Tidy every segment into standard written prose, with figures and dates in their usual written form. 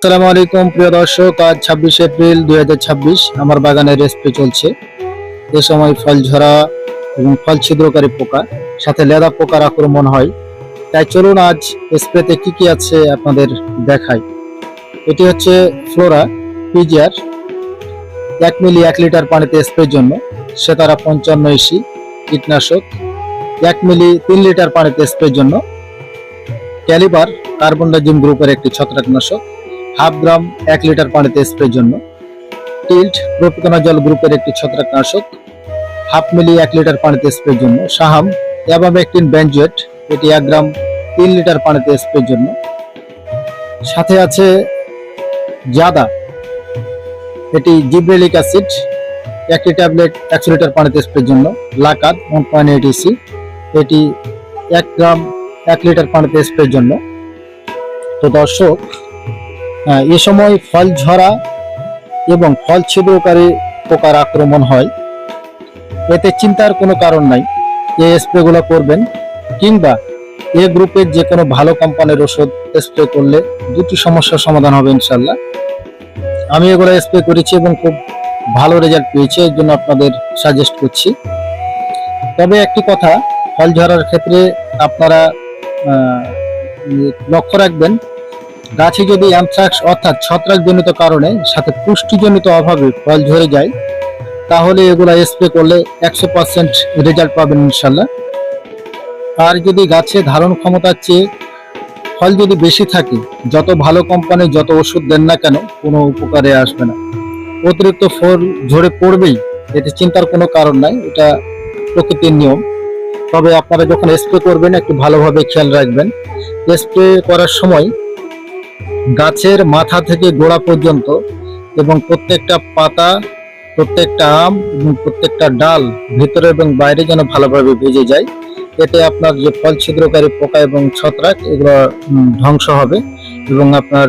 আসসালামু আলাইকুম প্রিয় দর্শক, আজ 26 এপ্রিল 2026। আমার বাগানের স্প্রে চলছে। এ সময় ফল ঝরা এবং ফল ছিদ্রকারী পোকা, সাথে লেদা পোকার আক্রমণ হয়। তাই চলুন আজ স্প্রেতে কি কি আছে আপনাদের দেখাই। এটি হচ্ছে ফ্লোরা পিজিআর 1 মিলি 1 লিটার পানিতে স্প্রের জন্য। সেতারা 55 ইসি কীটনাশক 1 মিলি 3 লিটার পানিতে স্প্রের জন্য। ক্যালিবার কার্বনডাজিম গ্রুপের একটি ছত্রাকনাশক 1/2 গ্রাম 1 লিটার পানিতে স্প্রের জন্য। টিল্ট প্রোপিকোনাজল গ্রুপের একটি ছত্রাকনাশক 1/2 মিলি 1 লিটার পানিতে স্প্রের জন্য। সাহাম অ্যাবামেকটিন বেনজোয়েট, এটি 1 গ্রাম 3 লিটার পানিতে স্প্রের জন্য। সাথে আছে জাদা, এটি জিব্রেলিক অ্যাসিড 1টি ট্যাবলেট 100 লিটার পানিতে স্প্রের জন্য। লাকাদ 1.8 ইসি, এটি 1 গ্রাম 1 লিটার পানিতে স্প্রের জন্য। তো দর্শক, এ সময় ফল ঝরা এবং ফল ছিদ্রকারী পোকার আক্রমণ হয়। এতে চিন্তার কোনো কারণ নাই। এই স্প্রেগুলো করবেন, কিংবা এ গ্রুপের যে কোনো ভালো কোম্পানির ওষুধ স্প্রে করলে দুটি সমস্যার সমাধান হবে ইনশাল্লাহ। আমি এগুলো স্প্রে করেছি এবং খুব ভালো রেজাল্ট পেয়েছি, এর জন্য আপনাদের সাজেস্ট করছি। তবে একটি কথা, ফল ঝরার ক্ষেত্রে আপনারা লক্ষ্য রাখবেন, গাছে যদি অ্যানথ্রাক্স অর্থাৎ ছত্রাকজনিত কারণে সাথে পুষ্টিজনিত অভাবে ফল ঝরে যায়, তাহলে এগুলা স্প্রে করলে 100% রেজাল্ট পাবেন ইনশাল্লাহ। আর যদি গাছে ধারণ ক্ষমতার চেয়ে ফল যদি বেশি থাকে, যত ভালো কোম্পানির যত ওষুধ দেন না কেন, কোনো উপকারে আসবে না। অতিরিক্ত ফল ঝরে পড়বেই, এতে চিন্তার কোনো কারণ নাই, এটা প্রকৃতির নিয়ম। তবে আপনারা যখন স্প্রে করবেন একটু ভালোভাবে খেয়াল রাখবেন। স্প্রে করার সময় গাছের মাথা থেকে গোড়া পর্যন্ত এবং প্রত্যেকটা পাতা, প্রত্যেকটা আম এবং প্রত্যেকটা ডাল ভিতরে এবং বাইরে যেন ভালোভাবে ভিজে যায়। এতে আপনার যে ফল ছিদ্রকারী পোকা এবং ছত্রাক, এগুলো ধ্বংস হবে এবং আপনার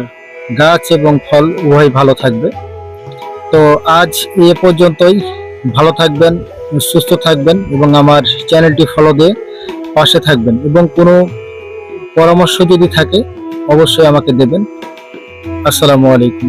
গাছ এবং ফল উভয় ভালো থাকবে। তো আজ এ পর্যন্তই। ভালো থাকবেন, সুস্থ থাকবেন এবং আমার চ্যানেলটি ফলো দিয়ে পাশে থাকবেন, এবং কোনো পরামর্শ যদি থাকে অবশ্যই আমাকে দেবেন। আসসালামু আলাইকুম।